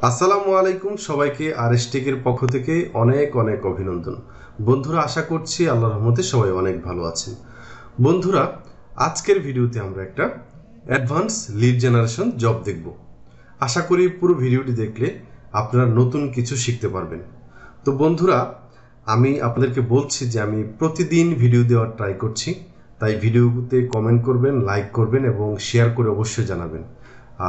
আসসালামু আলাইকুম সবাইকে আরএসটেকের পক্ষ থেকে অনেক অনেক অভিনন্দন। বন্ধুরা, আশা করছি আল্লাহর রহমতে সবাই অনেক ভালো আছেন। বন্ধুরা, আজকের ভিডিওতে আমরা একটা অ্যাডভান্স লিড জেনারেশন জব দেখব। আশা করি পুরো ভিডিওটি দেখলে আপনারা নতুন কিছু শিখতে পারবেন। তো বন্ধুরা, আমি আপনাদেরকে বলছি যে আমি প্রতিদিন ভিডিও দেওয়ার ট্রাই করছি, তাই ভিডিওতে কমেন্ট করবেন, লাইক করবেন এবং শেয়ার করে অবশ্যই জানাবেন।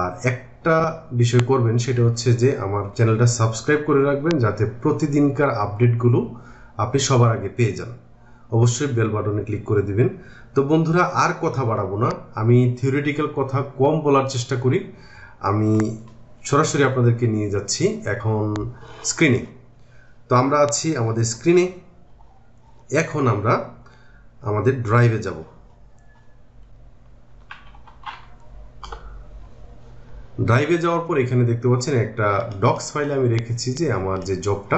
আর একটা বিষয় করবেন, সেটা হচ্ছে যে আমার চ্যানেলটা সাবস্ক্রাইব করে রাখবেন, যাতে প্রতিদিনকার আপডেটগুলো আপনি সবার আগে পেয়ে যান। অবশ্যই বেল বাটনে ক্লিক করে দিবেন। তো বন্ধুরা, আর কথা বাড়াবো না, আমি থিওরিটিক্যাল কথা কম বলার চেষ্টা করি। আমি সরাসরি আপনাদেরকে নিয়ে যাচ্ছি এখন স্ক্রিনে। তো আমরা আছি আমাদের স্ক্রিনে। এখন আমরা আমাদের ড্রাইভে যাব। ড্রাইভে যাওয়ার পর এখানে দেখতে পাচ্ছেন একটা ডক্স ফাইলে আমি রেখেছি যে আমার যে জবটা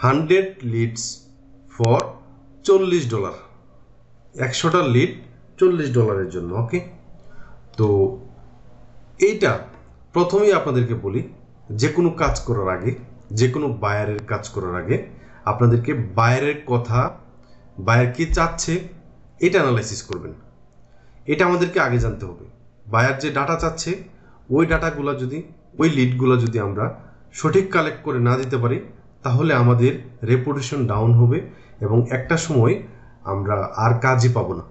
100 লিডস ফর $40, 100টা লিড $40 জন্য। ওকে, তো এইটা প্রথমেই আপনাদেরকে বলি, যে কোনো কাজ করার আগে, যে কোনো বায়ারের কাজ করার আগে আপনাদেরকে বায়ারের কথা, বায়ার কি চাচ্ছে এটা অ্যানালাইসিস করবেন। এটা আমাদেরকে আগে জানতে হবে। বায়ার যে ডাটা চাচ্ছে ওই ডাটাগুলো যদি, ওই লিডগুলো যদি আমরা সঠিক কালেক্ট করে না দিতে পারি, তাহলে আমাদের রেপুটেশন ডাউন হবে এবং একটা সময় আমরা আর কাজই পাবো না।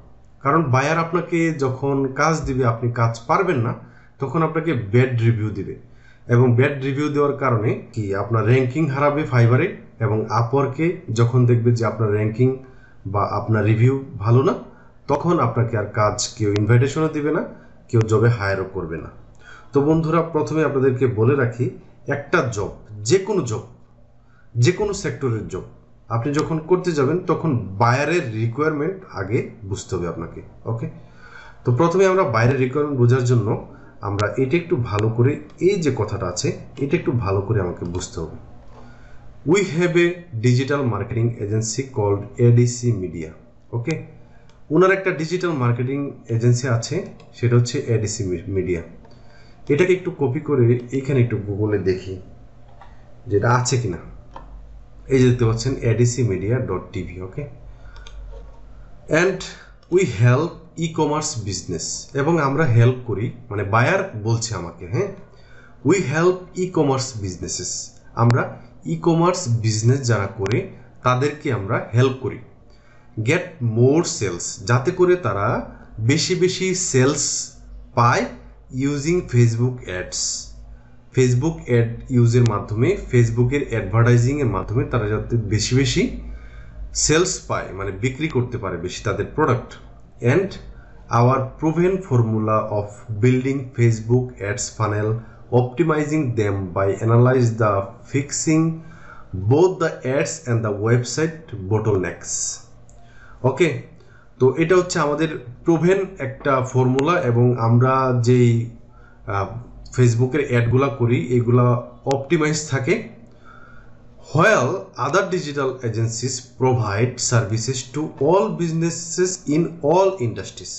কারণ বায়ার আপনাকে যখন কাজ দিবে, আপনি কাজ পারবেন না, তখন আপনাকে ব্যাড রিভিউ দিবে এবং ব্যাড রিভিউ দেওয়ার কারণে কি আপনার র্যাঙ্কিং হারাবে ফাইবারে, এবং আপওয়ার্কে যখন দেখবে যে আপনার র্যাঙ্কিং বা আপনার রিভিউ ভালো না, তখন আপনাকে আর কাজ কেউ ইনভাইটেশনও দিবে না, কেউ জবে হায়ারও করবে না। তো বন্ধুরা, প্রথমে আপনাদেরকে বলে রাখি, একটা জব, যে কোনো জব, যে কোনো সেক্টরের জব আপনি যখন করতে যাবেন, তখন বায়ারের রিকোয়ারমেন্ট আগে বুঝতে হবে আপনাকে। ওকে, তো প্রথমে আমরা বাইরের রিকোয়ারমেন্ট বোঝার জন্য আমরা এটা একটু ভালো করে, এই যে কথাটা আছে এটা একটু ভালো করে আমাকে বুঝতে হবে। We have a digital marketing agency called ADC media. Okay, ওনার একটা ডিজিটাল মার্কেটিং এজেন্সি আছে, সেটা হচ্ছে এডিসি মিডিয়া। এটাকে একটু কপি করে এখানে একটু গুগলে দেখি যেটা আছে কিনা। এই যে দেখতে পাচ্ছেন adcmedia.tv। Okay, and we help E commerce business, এবং আমরা হেল্প করি, মানে বায়ার বলছে আমাকে, হ্যাঁ, we help e commerce businesses, আমরা ই কমার্স বিজনেস যারা করে তাদেরকে আমরা হেল্প করি, গেট মোর সেলস, যাতে করে তারা বেশি বেশি সেলস পায় using Facebook ads. Facebook ad ইউজের মাধ্যমে, ফেসবুকের অ্যাডভার্টাইজিংয়ের মাধ্যমে তারা যাতে বেশি বেশি সেলস পায়, মানে বিক্রি করতে পারে বেশি তাদের product. And our proven formula of building Facebook ads funnel, optimising them by analyse the fixing both the ads and the website bottlenecks. Okay, তো এটা হচ্ছে আমাদের প্রুভেন একটা ফর্মুলা, এবং আমরা যেই ফেসবুকের অ্যাডগুলা করি এগুলা অপটিমাইজ থাকে। While other digital agencies provide services to all businesses in all industries,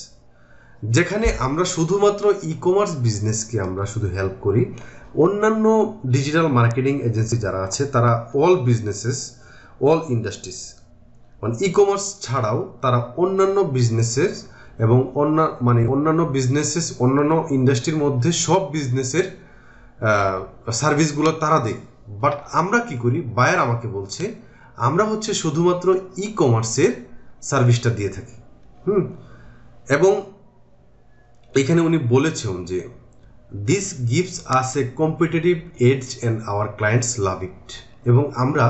যেখানে আমরা শুধুমাত্র ই কমার্স বিজনেসকে আমরা শুধু হেল্প করি, অন্যান্য ডিজিটাল মার্কেটিং এজেন্সি যারা আছে তারা অল বিজনেসেস, অল ইন্ডাস্ট্রিজ, মানে ই কমার্স ছাড়াও তারা অন্যান্য বিজনেসেস এবং অন্যান্য বিজনেসেস, অন্যান্য ইন্ডাস্ট্রির মধ্যে সব বিজনেসের সার্ভিসগুলো তারা দেয়। বাট আমরা কি করি, বায়ার আমাকে বলছে আমরা হচ্ছে শুধুমাত্র ই কমার্সের সার্ভিসটা দিয়ে থাকি। এবং এখানে উনি বলেছেন যে this gives us a competitive edge and our clients love it, এবং আমরা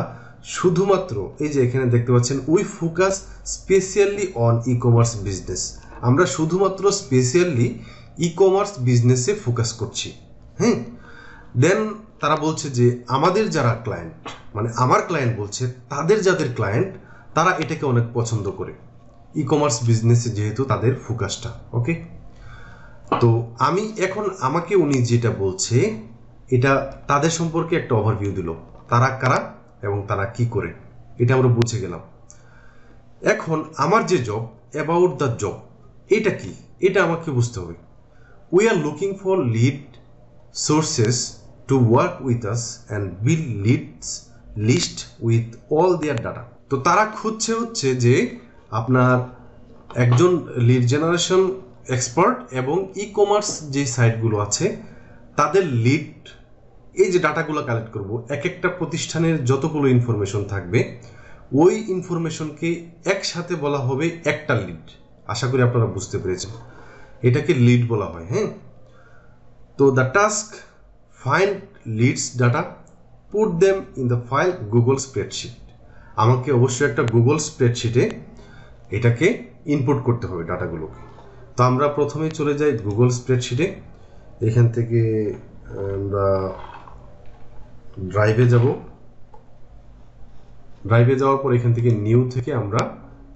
শুধুমাত্র, এই যে এখানে দেখতে পাচ্ছেন, we focus specially on e commerce business, আমরা শুধুমাত্র স্পেশালি ই কমার্স বিজনেসে ফোকাস করছি। হ্যাঁ, দেন তারা বলছে যে আমাদের যারা ক্লায়েন্ট, মানে আমার ক্লায়েন্ট বলছে তাদের যাদের ক্লায়েন্ট, তারা এটাকে অনেক পছন্দ করে, ই কমার্স বিজনেসে যেহেতু তাদের ফোকাসটা। ওকে, তো আমি এখন, আমাকে উনি যেটা বলছে এটা তাদের সম্পর্কে একটা ওভারভিউ দিল, তারা কারা এবং তারা কি করে, এটা আমরা বুঝে গেলাম। এখন আমার যে জব, অ্যাবাউট দ্য জব, এটা কি, এটা আমাকে বুঝতে হবে। We are looking for lead sources to work with us and build list with all their data. তো তারা খুঁজছে হচ্ছে যে আপনার একজন লিড জেনারেশন এক্সপার্ট এবং ই কমার্স যে সাইটগুলো আছে তাদের লিড এই যে ডাটাগুলো কালেক্ট করব, এক একটা প্রতিষ্ঠানের যতগুলো ইনফরমেশন থাকবে ওই ইনফরমেশনকে একসাথে বলা হবে একটা লিড। আশা করি আপনারা বুঝতে পেরেছেন, এটাকে লিড বলা হয়। হ্যাঁ, তো the task find leads data, put them in the file Google spreadsheet. আমাকে অবশ্যই একটা গুগল স্প্রেডশিটে এটাকে ইনপুট করতে হবে ডাটাগুলোকে। তো আমরা প্রথমেই চলে যাই গুগল স্প্রেডশিটে। এখান থেকে আমরা ড্রাইভে যাব। ড্রাইভে যাওয়ার পর এখান থেকে নিউ থেকে আমরা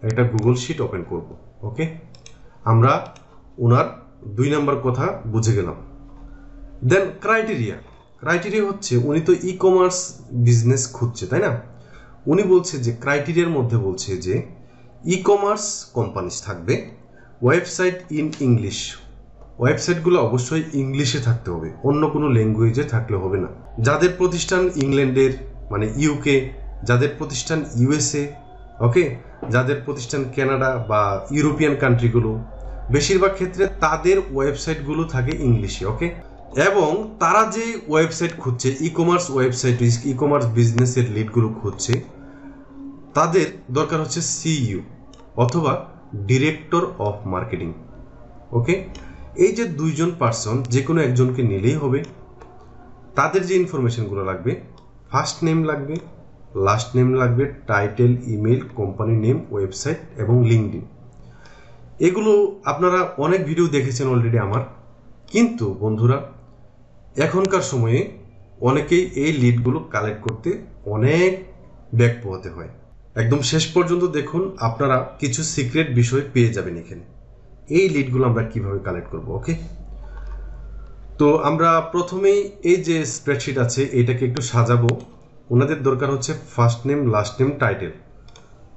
একটা গুগল শিট ওপেন করব। ওকে, আমরা ওনার 2 নম্বর কথা বুঝে গেলাম। দেন ক্রাইটেরিয়া হচ্ছে উনি তো ই কমার্স বিজনেস খুঁজছে, তাই না? উনি বলছে যে ক্রাইটেরিয়ার মধ্যে বলছে যে ই কমার্স কোম্পানিজ থাকবে, ওয়েবসাইট ইন ইংলিশ। ওয়েবসাইটগুলো অবশ্যই ইংলিশে থাকতে হবে, অন্য কোনো ল্যাঙ্গুয়েজে থাকলে হবে না। যাদের প্রতিষ্ঠান ইংল্যান্ডের মানে ইউকে, যাদের প্রতিষ্ঠান ইউএসএ, ওকে, যাদের প্রতিষ্ঠান কানাডা বা ইউরোপিয়ান কান্ট্রিগুলো, বেশিরভাগ ক্ষেত্রে তাদের ওয়েবসাইটগুলো থাকে ইংলিশে। ওকে, এবং তারা যে ওয়েবসাইট খুঁজছে, e commerce website, e commerce বিজনেসের লিডগুলো খুঁজছে, তাদের দরকার হচ্ছে সিইও অথবা ডিরেক্টর অফ মার্কেটিং। ওকে, এই যে 2 জন পার্সন যে কোনো একজনকে নিলেই হবে। তাদের যে ইনফরমেশনগুলো লাগবে, ফার্স্ট নেম লাগবে, লাস্ট নেম লাগবে, title, email, company name, website এবং লিঙ্কডইন। এগুলো আপনারা অনেক ভিডিও দেখেছেন অলরেডি আমার। কিন্তু বন্ধুরা, এখনকার সময়ে অনেকেই এই লিডগুলো কালেক্ট করতে অনেক ব্যাক পোহাতে হয়। একদম শেষ পর্যন্ত দেখুন, আপনারা কিছু সিক্রেট বিষয় পেয়ে যাবেন এখানে। এই লিডগুলো আমরা কিভাবে কালেক্ট করব। ওকে, তো আমরা প্রথমেই এই যে স্প্রেডশিট আছে এটাকে একটু সাজাবো। ওনাদের দরকার হচ্ছে first name, last name, title.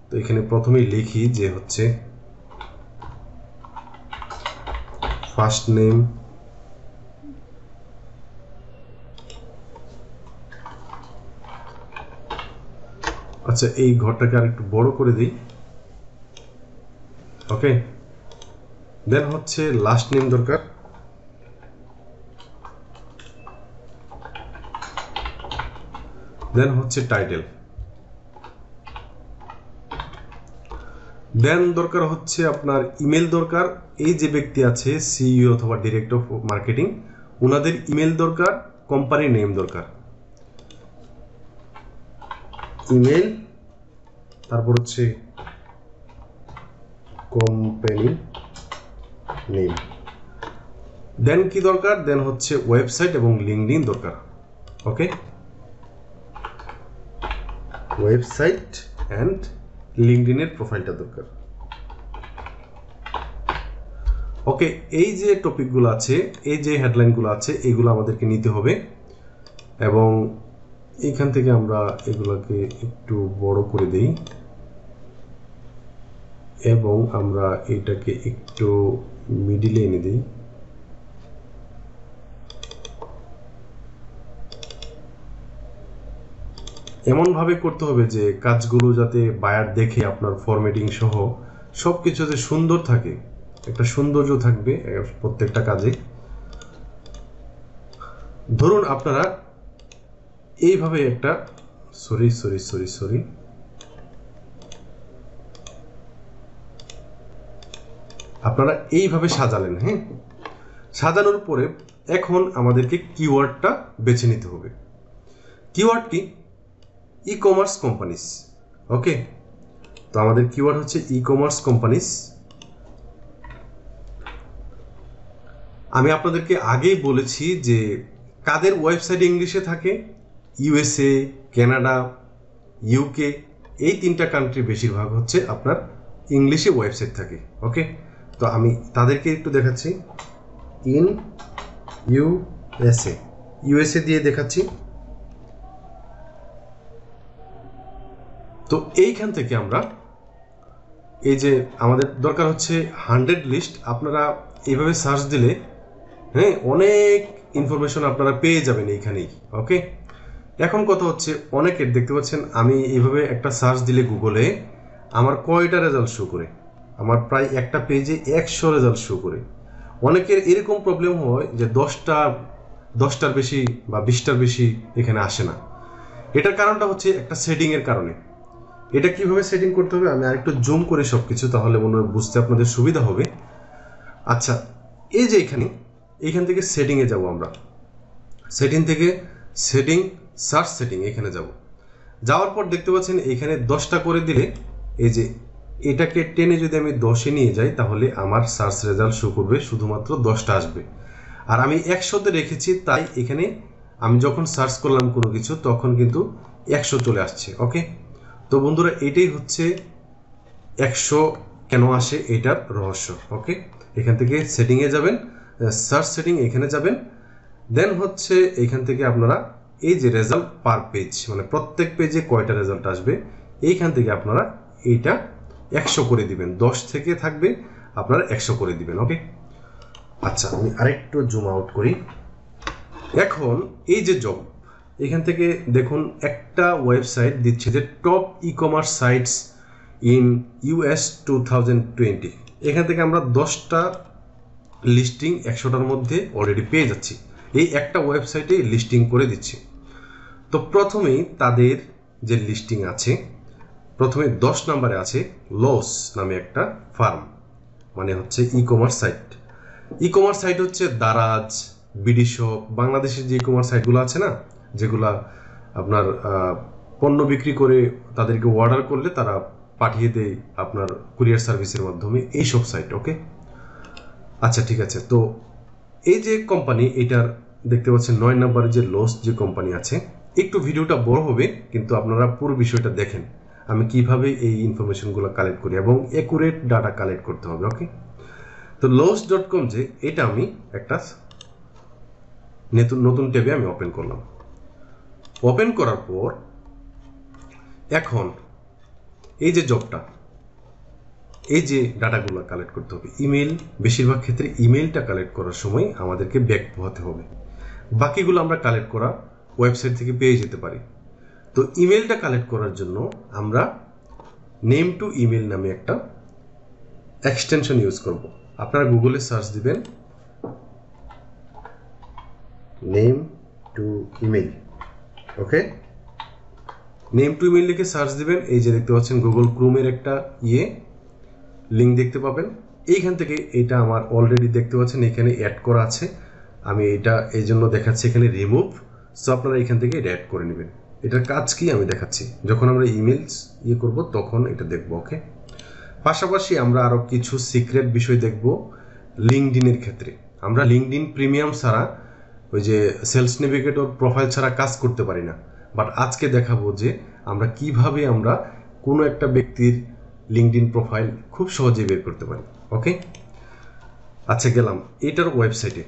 তো এখানে প্রথমেই লিখি যে হচ্ছে ফার্স্ট নেম, আচ্ছা এই ঘরটাকে আর একটু বড় করে দিই। ওকে, দেন হচ্ছে লাস্ট নেম দরকার, দেন হচ্ছে টাইটেল, দেন দরকার হচ্ছে আপনার ইমেল দরকার। এই যে ব্যক্তি আছে সিইও অথবা ডিরেক্টর অফ মার্কেটিং, ওনাদের ইমেল দরকার, কোম্পানি নেম দরকার, ইমেল, তারপর হচ্ছে কোম্পানি নেম, দেন কি দরকার, দেন হচ্ছে ওয়েবসাইট এবং লিঙ্কডইন দরকার। ওকে, ওয়েবসাইট অ্যান্ড লিঙ্কডইনের প্রোফাইলটা দরকার। ওকে, এই যে টপিকগুলো আছে, এই যে হেডলাইনগুলো আছে, এগুলো আমাদেরকে নিতে হবে এবং এইখান থেকে আমরা এগুলোকে একটু বড় করে দেই এবং আমরা এটাকে একটু মিডিলে এনে দিই। এমনভাবে করতে হবে যে কাজগুলো যাতে বায়ার দেখে আপনার ফরম্যাটিং সহ সব কিছু যাতে সুন্দর থাকে, একটা সৌন্দর্য থাকবে প্রত্যেকটা কাজে। ধরুন আপনারা এইভাবে একটা সরি আপনারা এইভাবে সাজালেন। হ্যাঁ, সাজানোর পরে এখন আমাদেরকে কিওয়ার্ডটা বেছে নিতে হবে। কিওয়ার্ড কি? E commerce companies. ওকে, তো আমাদের কিওয়ার্ড হচ্ছে ই কমার্স কোম্পানিজ। আমি আপনাদেরকে আগেই বলেছি যে কাদের ওয়েবসাইট ইংলিশে থাকে, ইউএসএ, কানাডা, ইউকে, এই 3টা কান্ট্রি বেশিরভাগ হচ্ছে আপনার ইংলিশে ওয়েবসাইট থাকে। ওকে, তো আমি তাদেরকে একটু দেখাচ্ছি। ইন ইউএসএ দিয়ে দেখাচ্ছি। তো এইখান থেকে আমরা এই যে আমাদের দরকার হচ্ছে 100 লিস্ট। আপনারা এইভাবে সার্চ দিলে হ্যাঁ, অনেক ইনফরমেশন আপনারা পেয়ে যাবেন এইখানেই। ওকে, এখন কথা হচ্ছে অনেকের দেখতে পাচ্ছেন আমি এইভাবে একটা সার্চ দিলে গুগলে আমার কয়টা রেজাল্ট শো করে, আমার প্রায় একটা পেজে 100 রেজাল্ট শো করে। অনেকের এরকম প্রবলেম হয় যে 10টার বেশি বা 20টার বেশি এখানে আসে না। এটার কারণটা হচ্ছে একটা সেটিংয়ের কারণে। এটা কিভাবে সেটিং করতে হবে আমি আরেকটু জুম করে সব কিছু, তাহলে মনে হয় বুঝতে আপনাদের সুবিধা হবে। আচ্ছা, এই যে এইখান থেকে সেটিংয়ে যাব আমরা। সেটিং থেকে সার্চ সেটিং এখানে যাব। যাওয়ার পর দেখতে পাচ্ছেন এখানে 10টা করে দিলে এই যে এটাকে টেনে যদি আমি 10-এ নিয়ে যাই তাহলে আমার সার্চ রেজাল্ট শো করবে, শুধুমাত্র 10টা আসবে। আর আমি 100-তে রেখেছি, তাই এখানে আমি যখন সার্চ করলাম কোনো কিছু তখন কিন্তু 100 চলে আসছে। ওকে, তো বন্ধুরা এটাই হচ্ছে 100 কেন আসে এটার রহস্য। ওকে, এখান থেকে সেটিংয়ে যাবেন, সার্চ সেটিং এখানে যাবেন, দেন হচ্ছে এখান থেকে আপনারা এই যে রেজাল্ট পার পেজ, মানে প্রত্যেক পেজে কয়টা রেজাল্ট আসবে এইখান থেকে আপনারা এইটা 100 করে দিবেন। 10 থেকে থাকবে আপনারা 100 করে দিবেন। ওকে, আচ্ছা আমি আরেকটু জুম আউট করি। এখন এই যে জব, এখান থেকে দেখুন একটা ওয়েবসাইট দিচ্ছে যে top e commerce sites in US 2020। এখান থেকে আমরা 10টা লিস্টিং 100টার মধ্যে অলরেডি পেয়ে যাচ্ছি। এই একটা ওয়েবসাইটে লিস্টিং করে দিচ্ছি। তো প্রথমেই তাদের যে লিস্টিং আছে, প্রথমে 10 নম্বরে আছে লস নামে একটা ফার্ম, মানে হচ্ছে ecommerce site. Ecommerce site হচ্ছে দারাজ, বিডি শপ, বাংলাদেশের যে ই কমার্স সাইটগুলো আছে না, যেগুলা আপনার পণ্য বিক্রি করে তাদেরকে অর্ডার করলে তারা পাঠিয়ে দেয় আপনার কুরিয়ার সার্ভিসের মাধ্যমে, এইসব সাইট। ওকে, আচ্ছা ঠিক আছে। তো এই যে কোম্পানি, এটার দেখতে পাচ্ছেন 9 নম্বরে যে লস যে কোম্পানি আছে। একটু ভিডিওটা বড় হবে, কিন্তু আপনারা পুরো বিষয়টা দেখেন আমি কিভাবে এই ইনফরমেশনগুলো কালেক্ট করি এবং অ্যাকুরেট ডাটা কালেক্ট করতে হবে। ওকে, তো loss.com যে এটা আমি একটা নতুন ট্যাবে আমি ওপেন করলাম। ওপেন করার পর এখন এই যে জবটা, এই যে ডাটাগুলো কালেক্ট করতে হবে, ইমেল, বেশিরভাগ ক্ষেত্রে ইমেলটা কালেক্ট করার সময় আমাদেরকে ব্যাক পোহাতে হবে। বাকিগুলো আমরা কালেক্ট করা ওয়েবসাইট থেকে পেয়ে যেতে পারি। তো ইমেলটা কালেক্ট করার জন্য আমরা নেম টু ইমেল নামে একটা এক্সটেনশন ইউজ করব। আপনারা গুগলে সার্চ দিবেন নেম টু ইমেল। ওকে, নেম টু ইমেল লিখে সার্চ দিবেন। এই যে দেখতে পাচ্ছেন গুগল ক্রোমের একটা লিঙ্ক দেখতে পাবেন। এইখান থেকে এটা আমার অলরেডি দেখতে পাচ্ছেন এখানে অ্যাড করা আছে। আমি এটা এই জন্য দেখাচ্ছি এখানে রিমুভ। সো আপনারা এখান থেকে এটা অ্যাড করে নেবেন। এটার কাজ কি আমি দেখাচ্ছি, যখন আমরা ইমেলস করব তখন এটা দেখব। ওকে, পাশাপাশি আমরা আরও কিছু সিক্রেট বিষয় দেখব লিঙ্কডইনের ক্ষেত্রে। আমরা লিঙ্কডইন প্রিমিয়াম ছাড়া, ওই যে সেলস নেভিগেটর প্রোফাইল ছাড়া কাজ করতে পারি না। বাট আজকে দেখাবো যে আমরা কিভাবে আমরা কোনো একটা ব্যক্তির লিঙ্কডইন প্রোফাইল খুব সহজে বের করতে পারি। ওকে, আচ্ছা গেলাম এটার ওয়েবসাইটে।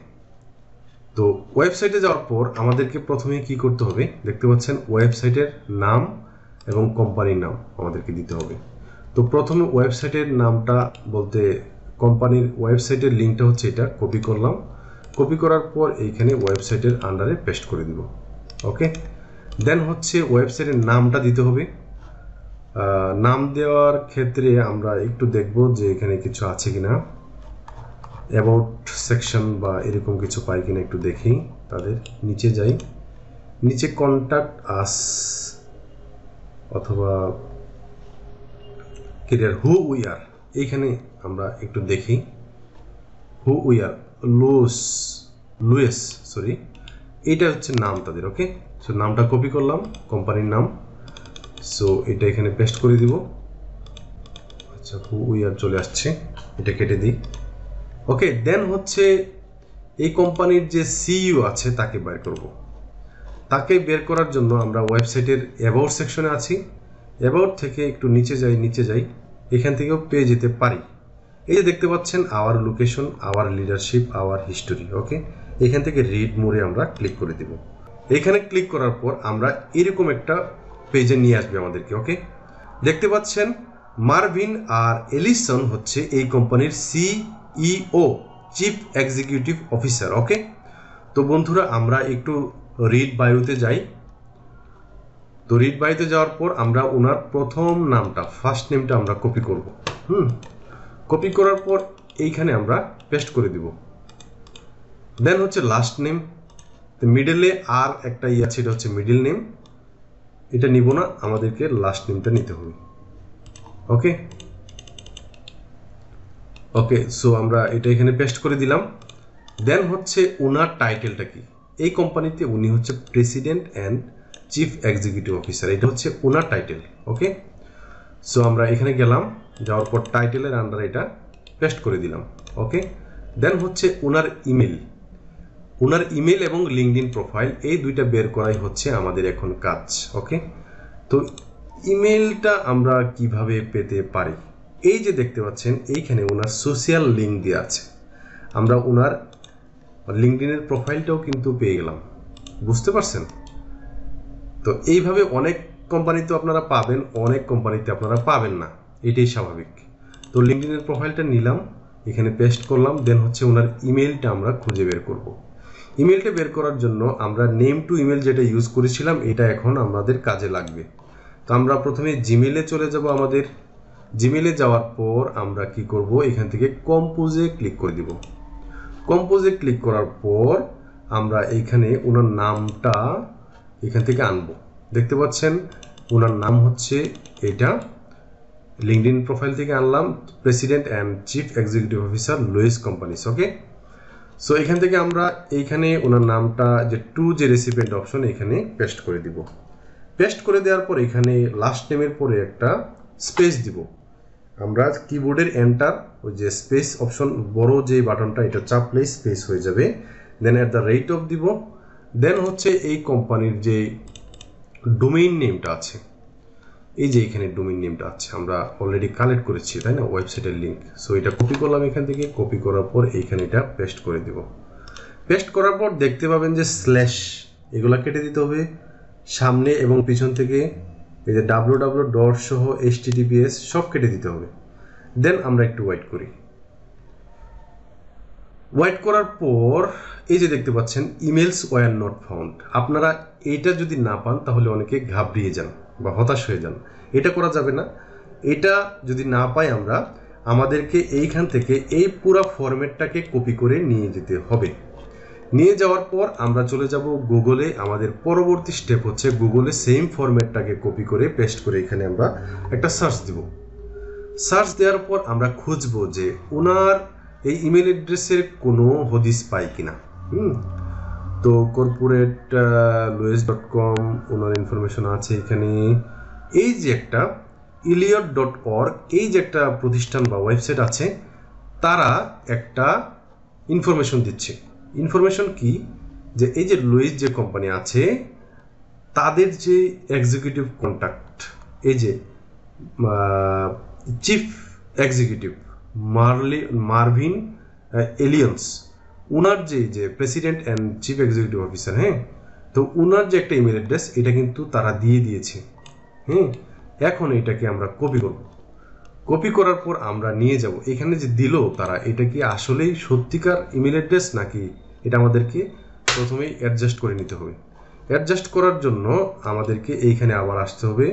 তো ওয়েবসাইটে যাওয়ার পর আমাদেরকে প্রথমে কি করতে হবে, দেখতে পাচ্ছেন ওয়েবসাইটের নাম এবং কোম্পানির নাম আমাদেরকে দিতে হবে। তো প্রথমে ওয়েবসাইটের নামটা বলতে কোম্পানির ওয়েবসাইটের লিঙ্কটা হচ্ছে এটা, কপি করলাম। কপি করার পর এইখানে ওয়েবসাইটের আন্ডারে পেস্ট করে দিব। ওকে, দেন হচ্ছে ওয়েবসাইটের নামটা দিতে হবে। নাম দেওয়ার ক্ষেত্রে আমরা একটু দেখব যে এখানে কিছু আছে কিনা, অ্যাবাউট সেকশন বা এরকম কিছু পাই কিনা একটু দেখি। তাদের নিচে যাই, নিচে কন্ট্যাক্ট আস অথবা ক্যারিয়ার হু উই আর, এইখানে আমরা একটু দেখি who we are, Louis sorry, এইটা হচ্ছে নাম তাদের। ওকে, সো নামটা কপি করলাম, কোম্পানির নাম। সো এটা এখানে পেস্ট করে দিব। আচ্ছা, হু উই আর চলে আসছে, এটা কেটে দিই। ওকে, দেন হচ্ছে এই কোম্পানির যে সিইও আছে তাকে বের করব। তাকে বের করার জন্য আমরা ওয়েবসাইটের অ্যাবাউট সেকশনে আছি। অ্যাবাউট থেকে একটু নিচে যাই, এখান থেকেও পেয়ে যেতে পারি। এই যে দেখতে পাচ্ছেন our location, our leadership, our history. Okay, এখান থেকে রিড মোরে আমরা ক্লিক করে দিব। এখানে ক্লিক করার পর আমরা এরকম একটা পেজে নিয়ে আসবে আমাদেরকে। ওকে, দেখতে পাচ্ছেন মার্ভিন আর এলিসন হচ্ছে এই কোম্পানির CEO. Chief executive officer. Okay, তো বন্ধুরা আমরা একটু রিড বায়োতে যাই। তো রিড বায়োতে যাওয়ার পর আমরা ওনার প্রথম নামটা, ফার্স্ট নেমটা আমরা কপি করব। কপি করার পর এইখানে আমরা পেস্ট করে দিব। দেন হচ্ছে লাস্ট নেম, মিডলে আর একটা আছে, এটা হচ্ছে মিডল নেম, এটা নিব না, আমাদেরকে লাস্ট নেমটা নিতে হবে। ওকে ওকে, সো আমরা এটা এখানে পেস্ট করে দিলাম। দেন হচ্ছে ওনার টাইটেলটা কি, এই কোম্পানিতে উনি হচ্ছে president and chief executive officer, এটা হচ্ছে ওনার টাইটেল। ওকে, সো আমরা এখানে গেলাম, যাওয়ার পর টাইটেলের আন্ডারে এটা পেস্ট করে দিলাম। ওকে, দেন হচ্ছে ওনার ইমেল এবং লিঙ্কডইন প্রোফাইল, এই দুইটা বের করাই হচ্ছে আমাদের এখন কাজ। ওকে, তো ইমেলটা আমরা কিভাবে পেতে পারি, এই যে দেখতে পাচ্ছেন এইখানে ওনার সোশ্যাল লিঙ্ক দেওয়া আছে, আমরা ওনার লিঙ্কডইনের প্রোফাইলটাও কিন্তু পেয়ে গেলাম, বুঝতে পারছেন? তো এইভাবে অনেক কোম্পানিতে আপনারা পাবেন, অনেক কোম্পানিতে আপনারা পাবেন না, এটাই স্বাভাবিক। তো লিঙ্কডইনের প্রোফাইলটা নিলাম, এখানে পেস্ট করলাম। দেন হচ্ছে ওনার ইমেলটা আমরা খুঁজে বের করব। ইমেলটা বের করার জন্য আমরা নেম টু ইমেল যেটা ইউজ করেছিলাম, এটা এখন আমাদের কাজে লাগবে। তো আমরা প্রথমে জিমেলে চলে যাব। আমাদের জিমেলে যাওয়ার পর আমরা কি করব, এখান থেকে কম্পোজে ক্লিক করে দিব। কম্পোজে ক্লিক করার পর আমরা এইখানে ওনার নামটা এখান থেকে আনবো। দেখতে পাচ্ছেন ওনার নাম হচ্ছে এটা, লিঙ্কডইন প্রোফাইল থেকে আনলাম, president and chief executive officer Lewis companies. Okay, so এখান থেকে আমরা এইখানে ওনার নামটা যে টু যে রেসিপিয়েন্ট অপশন, এখানে পেস্ট করে দিব। পেস্ট করে দেওয়ার পর এখানে লাস্ট নেমের পরে একটা স্পেস দিব। আমরা কিবোর্ডের এন্টার, ওই যে স্পেস অপশন বড় যে বাটনটা, এটা চাপলেই স্পেস হয়ে যাবে। Then at the rate of দিব। দেন হচ্ছে এই কোম্পানির যে ডোমেইন নেমটা আছে, এই যে এখানে ডোমেইন নেমটা আছে, আমরা অলরেডি কালেক্ট করেছি, তাই না, ওয়েবসাইটের লিঙ্ক। সো এটা কপি করলাম এখান থেকে, কপি করার পর এইখানে এটা পেস্ট করে দিব। পেস্ট করার পর দেখতে পাবেন যে স্ল্যাশ, এগুলা কেটে দিতে হবে সামনে এবং পিছন থেকে, এই যে www সহ https সব কেটে দিতে হবে। দেন আমরা একটু ওয়েট করি। ওয়েট করার পর এই যে দেখতে পাচ্ছেন ইমেলস ওয়ার নট ফাউন্ড। আপনারা এইটা যদি না পান তাহলে অনেকে ঘাবড়িয়ে যান বা হতাশ হয়ে যান, এটা করা যাবে না। এটা যদি না পাই আমরা, আমাদেরকে এইখান থেকে এই পুরো ফরম্যাটটাকে কপি করে নিয়ে যেতে হবে। নিয়ে যাওয়ার পর আমরা চলে যাব গুগলে। আমাদের পরবর্তী স্টেপ হচ্ছে গুগলে সেম ফরম্যাটটাকে কপি করে পেস্ট করে এখানে আমরা একটা সার্চ দিব। সার্চ দেওয়ার পর আমরা খুঁজবো যে ওনার এই ইমেল অ্যাড্রেসের কোনো হদিস পাই কিনা। তো কর্পোরেট লুয়েস.com ওনার ইনফরমেশন আছে এখানে। এই যে একটা Elliot.org, এই যে একটা প্রতিষ্ঠান বা ওয়েবসাইট আছে, তারা একটা ইনফরমেশন দিচ্ছে। ইনফরমেশন কি, যে এই যে লুইস যে কোম্পানি আছে, তাদের যে এক্সিকিউটিভ কন্ট্যাক্ট, এই যে চিফ এক্সিকিউটিভ মার্ভিন এলিয়ন্স, ওনার যে president and chief executive officer, হ্যাঁ, তো ওনার যে একটা ইমেল অ্যাড্রেস, এটা কিন্তু তারা দিয়ে দিয়েছে। এখন এটাকে আমরা কপি করব। কপি করার পর আমরা নিয়ে যাব এখানে যে দিল তারা, এটা কি আসলেই সত্যিকার ইমেল অ্যাড্রেস নাকি, এটা আমাদেরকে প্রথমেই অ্যাডজাস্ট করে নিতে হবে। অ্যাডজাস্ট করার জন্য আমাদেরকে এইখানে আবার আসতে হবে,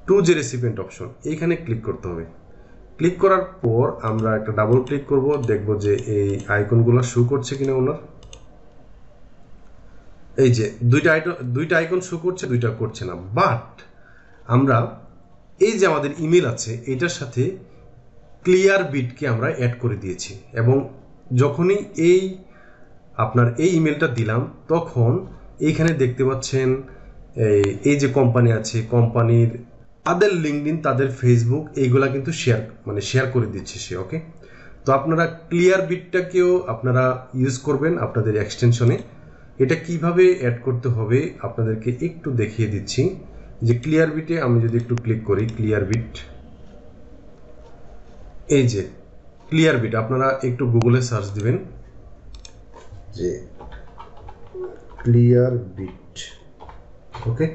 টু যে রেসিপিয়েন্ট অপশন, এইখানে ক্লিক করতে হবে। ক্লিক করার পর আমরা একটা ডাবল ক্লিক করব, দেখব যে এই আইকনগুলো শো করছে কিনা ওনার। এই যে দুইটা আইকন শো করছে, দুইটা করছে না। বাট আমরা এই যে আমাদের ইমেল আছে, এটার সাথে ক্লিয়ার বিটকে আমরা অ্যাড করে দিয়েছি, এবং যখনই আপনার এই ইমেলটা দিলাম, তখন এইখানে দেখতে পাচ্ছেন এই যে কোম্পানি আছে, কোম্পানির তাদের লিঙ্কডইন, তাদের ফেসবুক, এইগুলা কিন্তু শেয়ার করে দিচ্ছে সে। ওকে, তো আপনারা ক্লিয়ার বিটটাকেও আপনারা ইউজ করবেন আপনাদের এক্সটেনশনে। এটা কিভাবে অ্যাড করতে হবে আপনাদেরকে একটু দেখিয়ে দিচ্ছি। যে ক্লিয়ার বিটে আমি যদি একটু ক্লিক করি, ক্লিয়ার বিট, এই যে ক্লিয়ার বিট, আপনারা একটু গুগলে সার্চ দিবেন যে Clearbit. Okay,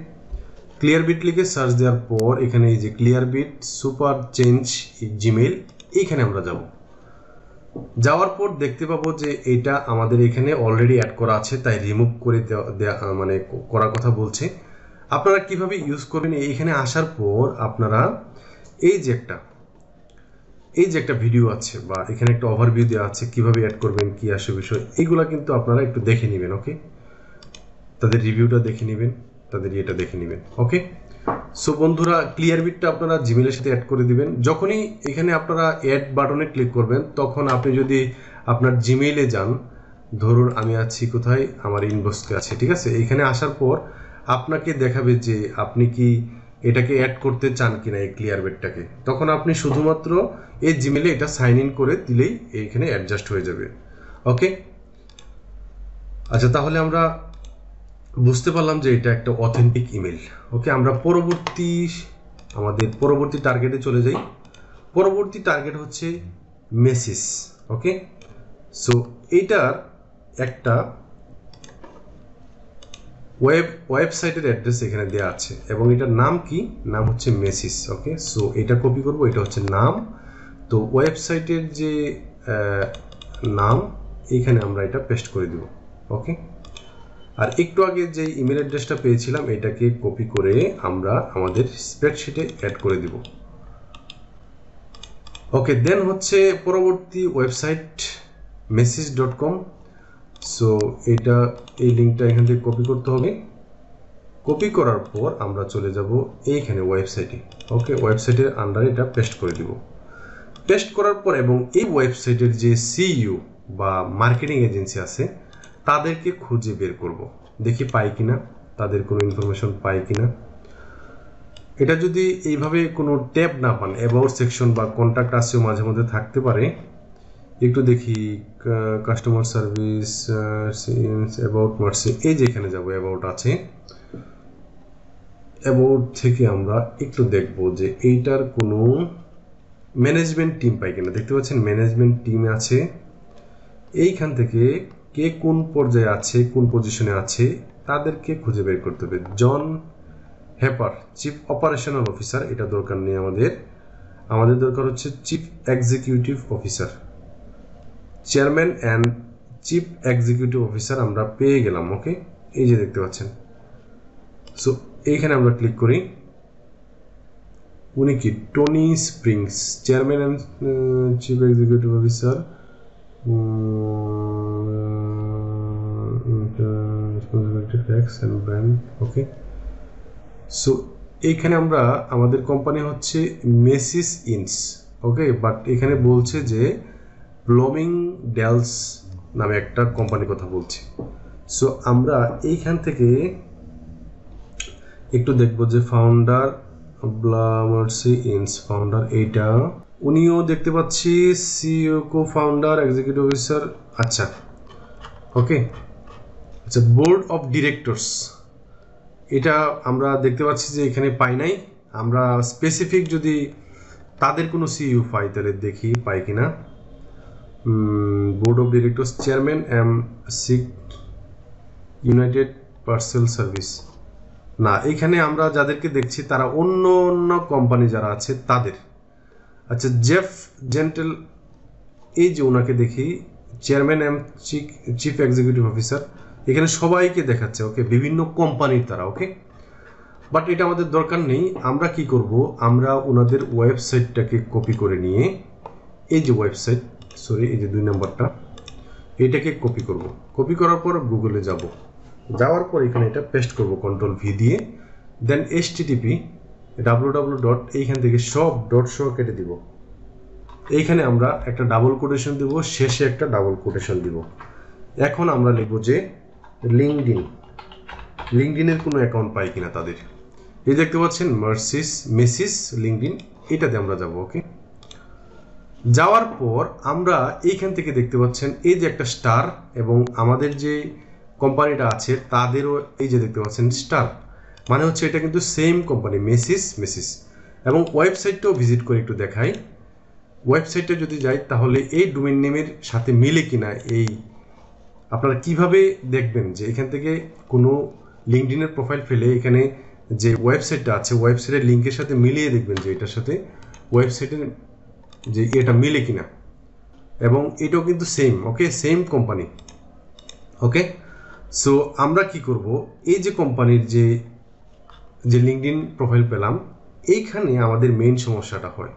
Clearbit লিখে সার্চ দেওয়ার পর এখানে এই যে Clearbit super change Gmail, এইখানে আমরা যাব। যাওয়ার পর দেখতে পাবো যে এটা আমাদের এখানে অলরেডি অ্যাড করা আছে, তাই রিমুভ করে মানে করার কথা বলছে। আপনারা কিভাবে ইউজ করবেন, এইখানে আসার পর আপনারা এই যে একটা ভিডিও আছে বা এখানে একটা ওভারভিউ দেওয়া আছে কিভাবে অ্যাড করবেন, কি আসে বিষয়, এইগুলা কিন্তু আপনারা একটু দেখে নেবেন। ওকে, তাদের রিভিউটা দেখে নেবেন, তাদের এটা দেখে নেবেন। ওকে, সো বন্ধুরা, ক্লিয়ারবিটটা আপনারা জিমেলের সাথে অ্যাড করে দিবেন। যখনই এখানে আপনারা অ্যাড বাটনে ক্লিক করবেন, তখন আপনি যদি আপনার জিমেইলে যান, ধরুন আমি আছি কোথায়, আমার ইনবক্সে আছে, ঠিক আছে, এখানে আসার পর আপনাকে দেখাবে যে আপনি কি এটাকে অ্যাড করতে চান কিনা এই ক্লিয়ারবিটটাকে। তখন আপনি শুধুমাত্র এই জিমেলে এটা সাইন ইন করে দিলেই এইখানে অ্যাডজাস্ট হয়ে যাবে। ওকে, আচ্ছা, তাহলে আমরা বুঝতে পারলাম যে এটা একটা অথেন্টিক ইমেল। ওকে, আমরা আমাদের পরবর্তী টার্গেটে চলে যাই। পরবর্তী টার্গেট হচ্ছে মেসেজ। ওকে, সো এইটার একটা ওয়েবসাইটের অ্যাড্রেস এখানে দেওয়া আছে এবং এটার নাম কি, নাম হচ্ছে মেসেজ। ওকে, সো এটা কপি করব, এটা হচ্ছে নাম। তো ওয়েবসাইটের যে নাম, এখানে আমরা এটা পেস্ট করে দেব। ওকে, আর একটু আগে যে ইমেল অ্যাড্রেসটা পেয়েছিলাম, এটাকে কপি করে আমরা আমাদের স্প্রেডশিটে অ্যাড করে দিব। ওকে, দেন হচ্ছে পরবর্তী ওয়েবসাইট message.com। সো এই লিঙ্কটা এখান থেকে কপি করতে হবে। কপি করার পর আমরা চলে যাব এইখানে ওয়েবসাইটে। ওকে, ওয়েবসাইটের আন্ডারে এটা পেস্ট করে দিব। পেস্ট করার পর এবং এই ওয়েবসাইটের যে সিইও বা মার্কেটিং এজেন্সি আছে, তাদেরকে খুঁজে বের করব, দেখি পাই কিনা, তাদের কোনো ইনফরমেশন পাই কিনা। এটা যদি এইভাবে কোনো ট্যাব না পান, অ্যাবাউট সেকশন বা কন্ট্যাক্ট আসেও মাঝে মধ্যে থাকতে পারে, একটু দেখি কাস্টমার সার্ভিস, অ্যাবাউট মার্সে, এই যে এখানে যাব, অ্যাবাউট আছে, অ্যাবাউট থেকে আমরা একটু দেখব যে এইটার কোনো ম্যানেজমেন্ট টিম পাই কিনা। দেখতে পাচ্ছেন ম্যানেজমেন্ট টিম আছে। এইখান থেকে কে কোন পর্যায়ে আছে, কোন পজিশনে আছে, তাদেরকে খুঁজে বের করতে হবে। জন হেপার, চিফ অপারেশনাল অফিসার, এটা দরকার নেই আমাদের দরকার হচ্ছে chief executive officer, chairman and chief executive officer আমরা পেয়ে গেলাম। ওকে, এই যে দেখতে পাচ্ছেন। সো এইখানে আমরা ক্লিক করি। উনি কি, Tony springs, chairman and chief executive officer, tax and brand. Okay, so এইখানে আমরা, আমাদের কোম্পানি হচ্ছে মেসিস ইনস। ওকে, বাট এখানে বলছে যে ব্লমিং ডেলস নামে একটা কোম্পানির কথা বলছে। সো আমরা এইখান থেকে একটু দেখব যে ফাউন্ডার ব্লামার্সি ইনস, ফাউন্ডার এইটা, উনিও দেখতে পাচ্ছি, সিইও, কো ফাউন্ডার, এক্সিকিউটিভ অফিসার। আচ্ছা, ওকে, আচ্ছা, বোর্ড অফ ডিরেক্টরস, এটা আমরা দেখতে পাচ্ছি যে এখানে পাই নাই। আমরা স্পেসিফিক যদি তাদের কোনো সিইও পাই, তাহলে দেখি পাই কিনা। বোর্ড অফ ডিরেক্টরস, চেয়ারম্যান সিক ইউনাইটেড পার্সেল সার্ভিস, না, এখানে আমরা যাদেরকে দেখছি তারা অন্য অন্য কোম্পানি যারা আছে তাদের। আচ্ছা, জেফ জেন্টেল, এই যে ওনাকে দেখি, চেয়ারম্যান চিফ এক্সিকিউটিভ অফিসার, এখানে সবাইকে দেখাচ্ছে। ওকে, বিভিন্ন কোম্পানির তারা। ওকে, বাট এটা আমাদের দরকার নেই। আমরা কি করব, আমরা ওনাদের ওয়েবসাইটটাকে কপি করে নিয়ে, এই যে ওয়েবসাইট, এই যে 2 নম্বরটা, এটাকে কপি করব। কপি করার পর গুগলে যাওয়ার পর এখানে এটা পেস্ট করব কন্ট্রোল ভি দিয়ে, দেন http www. এইখান থেকে সব ডট সহ কেটে দিব। এইখানে আমরা একটা ডাবল কোটেশন দিব, শেষে একটা ডাবল কোটেশন দিব। এখন আমরা লিখব যে লিঙ্কডিনের কোনো অ্যাকাউন্ট পাই কিনা তাদের। এই দেখতে পাচ্ছেন মেসিস লিঙ্কডিন, এটাতে আমরা যাব। ওকে, যাওয়ার পর আমরা এইখান থেকে দেখতে পাচ্ছেন এই যে একটা স্টার, এবং আমাদের যে কোম্পানিটা আছে তাদেরও এই যে দেখতে পাচ্ছেন স্টার, মানে হচ্ছে এটা কিন্তু সেম কোম্পানি, মেসিস। এবং ওয়েবসাইটটাও ভিজিট করে একটু দেখাই। ওয়েবসাইটে যদি যাই তাহলে এই ডোমেইন নেমের সাথে মিলে কিনা, এই আপনারা কিভাবে দেখবেন যে এখান থেকে কোনো লিঙ্কডিনের প্রোফাইল ফেলে এখানে যে ওয়েবসাইটটা আছে, ওয়েবসাইটের লিঙ্কের সাথে মিলিয়ে দেখবেন যে এটার সাথে ওয়েবসাইটের যে এটা মিলে কিনা। এবং এটাও কিন্তু সেম, ওকে, সেম কোম্পানি। ওকে, সো আমরা কি করব, এই যে কোম্পানির যে লিঙ্কডইন প্রোফাইল পেলাম, এইখানে আমাদের মেইন সমস্যাটা হয়।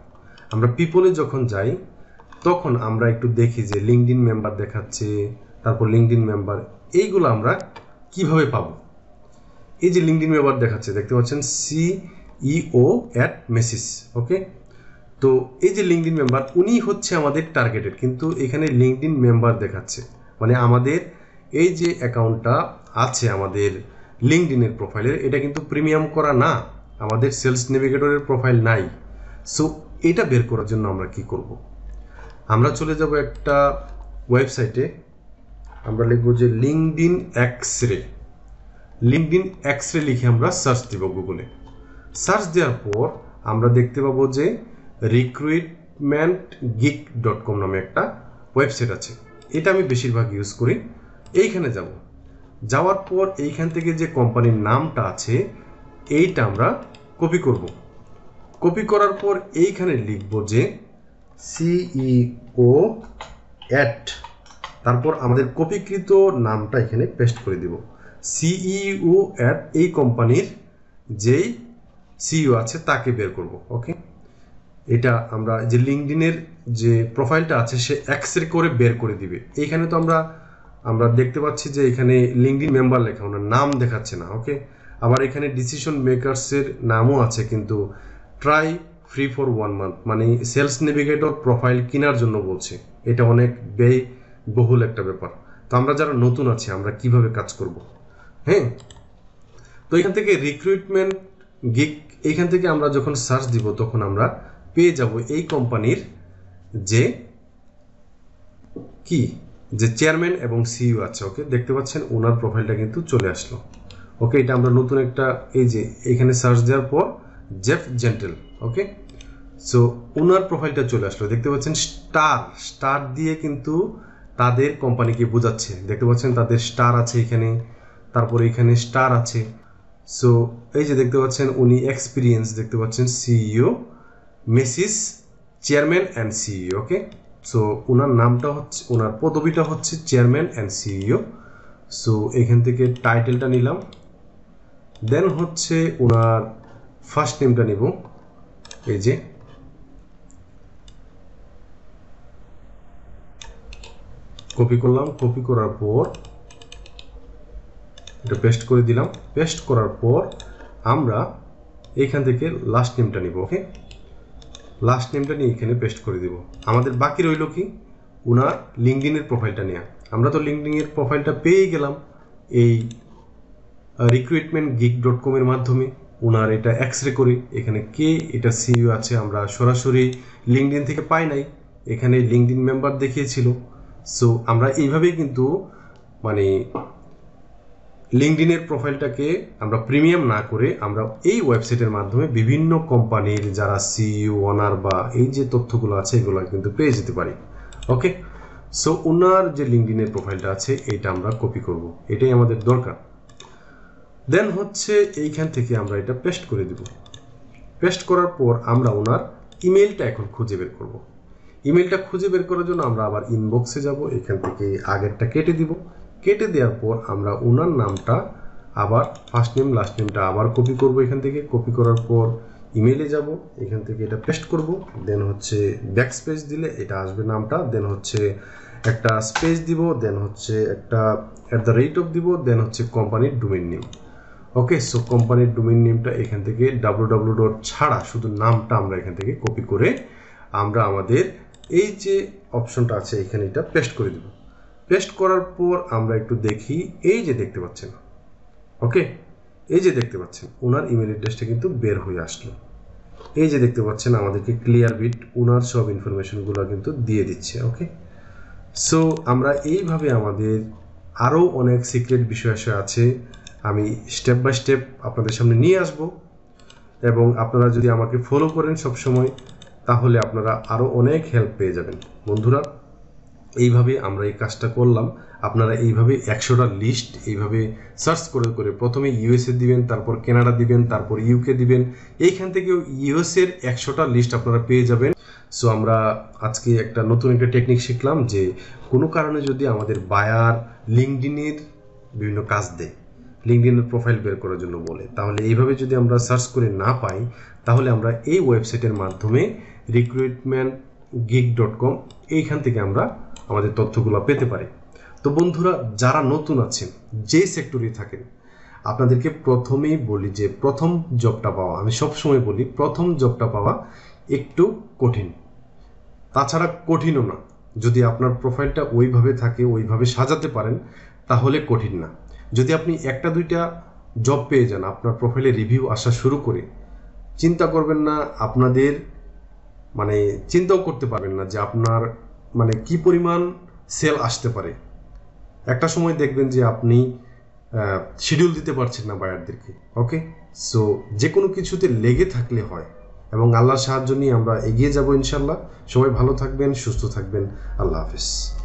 আমরা পিপলে যখন যাই তখন আমরা একটু দেখি যে লিঙ্কডইন মেম্বার দেখাচ্ছে, তারপর লিঙ্কডইন মেম্বার, এইগুলো আমরা কিভাবে পাবো। এই যে লিঙ্কডইন মেম্বার দেখাচ্ছে, দেখতে পাচ্ছেন CEO@Macy's। ওকে, তো এই যে লিঙ্কডইন মেম্বার, উনি হচ্ছে আমাদের টার্গেটেড, কিন্তু এখানে লিঙ্কডইন মেম্বার দেখাচ্ছে, মানে আমাদের এই যে অ্যাকাউন্টটা আছে আমাদের লিঙ্কডইনের প্রোফাইলের, এটা কিন্তু প্রিমিয়াম করা না, আমাদের সেলস নেভিগেটরের প্রোফাইল নাই। সো এটা বের করার জন্য আমরা কি করব, আমরা চলে যাব একটা ওয়েবসাইটে, আমরা লিখব যে লিঙ্কডইন এক্সরে। লিঙ্কডইন এক্সরে লিখে আমরা সার্চ দিব গুগলে। সার্চ দেওয়ার পর আমরা দেখতে পাবো যে recruitmentgeek.com নামে একটা ওয়েবসাইট আছে, এটা আমি বেশিরভাগ ইউজ করি। এইখানে যাওয়ার পর এইখান থেকে যে কোম্পানির নামটা আছে এইটা আমরা কপি করব। কপি করার পর এইখানে লিখব যে CEO@, তারপর আমাদের কপিকৃত নামটা এখানে পেস্ট করে দিব। CEO@ এই কোম্পানির যেই সিইও আছে তাকে বের করব। ওকে, এটা আমরা যে লিঙ্কডইনের যে প্রোফাইলটা আছে সে এক্সরে করে বের করে দিবে। এইখানে তো আমরা দেখতে পাচ্ছি যে এখানে লিঙ্কডইন মেম্বার লেখা, ওনার নাম দেখাচ্ছে না। ওকে, আবার এখানে ডিসিশন মেকারসের নামও আছে, কিন্তু ট্রাই ফ্রি ফর 1 মান্থ, মানে সেলস নেভিগেটর প্রোফাইল কেনার জন্য বলছে। এটা অনেক ব্যয়বহুল একটা ব্যাপার। তো আমরা যারা নতুন আছি আমরা কিভাবে কাজ করব? হ্যাঁ, তো এখান থেকে রিক্রুটমেন্ট গিগ, এইখান থেকে আমরা যখন সার্চ দিব তখন আমরা পেয়ে যাব এই কোম্পানির যে চেয়ারম্যান এবং সিইও আছে। ওকে, দেখতে পাচ্ছেন ওনার প্রোফাইলটা কিন্তু চলে আসলো। ওকে, এটা আমরা নতুন একটা, এই যে এখানে সার্চ দেওয়ার পর জেফ জেন্টেল। ওকে, সো ওনার প্রোফাইলটা চলে আসলো, দেখতে পাচ্ছেন স্টার দিয়ে কিন্তু তাদের কোম্পানিকে বোঝাচ্ছে। দেখতে পাচ্ছেন তাদের স্টার আছে এখানে, তারপরে এখানে স্টার আছে। সো এই যে দেখতে পাচ্ছেন উনি এক্সপিরিয়েন্স, দেখতে পাচ্ছেন CEO Macy's chairman and CEO. Okay, so ওনার নামটা হচ্ছে, ওনার পদবিটা হচ্ছে চেয়ারম্যান অ্যান্ড সিইও। সো এখান থেকে টাইটেলটা নিলাম, দেন হচ্ছে ওনার ফার্স্ট নেমটা নিব, এই যে কপি করলাম। কপি করার পর এটা পেস্ট করে দিলাম। পেস্ট করার পর আমরা এইখান থেকে লাস্ট নেমটা নিব। ওকে, লাস্ট নেমটা নিয়ে এখানে পেস্ট করে দিব। আমাদের বাকি রইল কি, ওনার লিঙ্কডইনের প্রোফাইলটা নেওয়া। আমরা তো লিঙ্কডইনের প্রোফাইলটা পেয়ে গেলাম এই recruitmentgeek.com এর মাধ্যমে। ওনার এটা এক্সরে করি, এখানে কে এটা সিইও আছে আমরা সরাসরি লিঙ্কডইন থেকে পাই নাই, এখানে লিঙ্কডইন মেম্বার দেখিয়েছিল। সো আমরা এইভাবেই কিন্তু মানে লিঙ্কডইনের প্রোফাইলটাকে আমরা প্রিমিয়াম না করে আমরা এই ওয়েবসাইটের মাধ্যমে বিভিন্ন কোম্পানির যারা সিইও, ওনার বা এই যে তথ্যগুলো আছে এগুলো কিন্তু পেয়ে যেতে পারি। ওকে, সো ওনার যে লিঙ্কডইনের প্রোফাইলটা আছে এইটা আমরা কপি করব, এটাই আমাদের দরকার। দেন হচ্ছে এইখান থেকে আমরা এটা পেস্ট করে দিব। পেস্ট করার পর আমরা ওনার ইমেলটা এখন খুঁজে বের করব। ইমেলটা খুঁজে বের করার জন্য আমরা আবার ইনবক্সে যাব, এখান থেকে আগেরটা কেটে দিব। কেটে দেওয়ার পর আমরা ওনার নামটা আবার ফার্স্ট নেম লাস্ট নেমটা আবার কপি করব। এখান থেকে কপি করার পর ইমেলে যাব, এখান থেকে এটা পেস্ট করব। দেন হচ্ছে ব্যাক স্পেস দিলে এটা আসবে নামটা, দেন হচ্ছে একটা স্পেস দিব, দেন হচ্ছে একটা @ দিব, দেন হচ্ছে কোম্পানির ডোমেইন নেম। ওকে, সো কোম্পানির ডোমেইন নেমটা এখান থেকে www. ছাড়া শুধু নামটা আমরা এখান থেকে কপি করে আমরা আমাদের এই যে অপশনটা আছে এখানে এটা পেস্ট করে দেব। পেস্ট করার পর আমরা একটু দেখি, এই যে দেখতে পাচ্ছেন, ওকে, এই যে দেখতে পাচ্ছেন ওনার ইমেল অ্যাড্রেসটা কিন্তু বের হয়ে আসলো। এই যে দেখতে পাচ্ছেন আমাদেরকে ক্লিয়ার বিট ওনার সব ইনফরমেশনগুলো কিন্তু দিয়ে দিচ্ছে। ওকে, সো আমরা এইভাবে আমাদের আরও অনেক সিক্রেট বিষয় আছে, আমি স্টেপ বাই স্টেপ আপনাদের সামনে নিয়ে আসব। এবং আপনারা যদি আমাকে ফলো করেন সবসময়, তাহলে আপনারা আরও অনেক হেল্প পেয়ে যাবেন। বন্ধুরা, এইভাবে আমরা এই কাজটা করলাম। আপনারা এইভাবে 100টা লিস্ট এইভাবে সার্চ করে করে প্রথমে ইউএসএ দিবেন, তারপর কানাডা দিবেন, তারপর ইউকে দিবেন। এইখান থেকেও ইউএসএর 100টা লিস্ট আপনারা পেয়ে যাবেন। সো আমরা আজকে একটা নতুন একটা টেকনিক শিখলাম যে কোনো কারণে যদি আমাদের বায়ার লিঙ্কডইনের বিভিন্ন কাজ দেয়, লিঙ্কডইনের প্রোফাইল বের করার জন্য বলে, তাহলে এইভাবে যদি আমরা সার্চ করে না পাই তাহলে আমরা এই ওয়েবসাইটের মাধ্যমে recruitmentgeek.com এইখান থেকে আমরা আমাদের তথ্যগুলো পেতে পারি। তো বন্ধুরা, যারা নতুন আছেন, যে সেক্টরে থাকেন, আপনাদেরকে প্রথমেই বলি যে প্রথম জবটা পাওয়া, আমি সবসময় বলি প্রথম জবটা পাওয়া একটু কঠিন, তাছাড়া কঠিনও না। যদি আপনার প্রোফাইলটা ওইভাবে থাকে, ওইভাবে সাজাতে পারেন, তাহলে কঠিন না। যদি আপনি একটা দুইটা জব পেয়ে যান, আপনার প্রোফাইলে রিভিউ আসা শুরু করে, চিন্তা করবেন না, আপনাদের মানে চিন্তাও করতে পারবেন না যে আপনার মানে কি পরিমাণ সেল আসতে পারে। একটা সময় দেখবেন যে আপনি শিডিউল দিতে পারছেন না বায়ারদেরকে। ওকে, সো যে কোনো কিছুতে লেগে থাকলে হয়, এবং আল্লাহর সাহায্য নিয়ে আমরা এগিয়ে যাব ইনশাল্লাহ। সবাই ভালো থাকবেন, সুস্থ থাকবেন। আল্লাহ হাফেজ।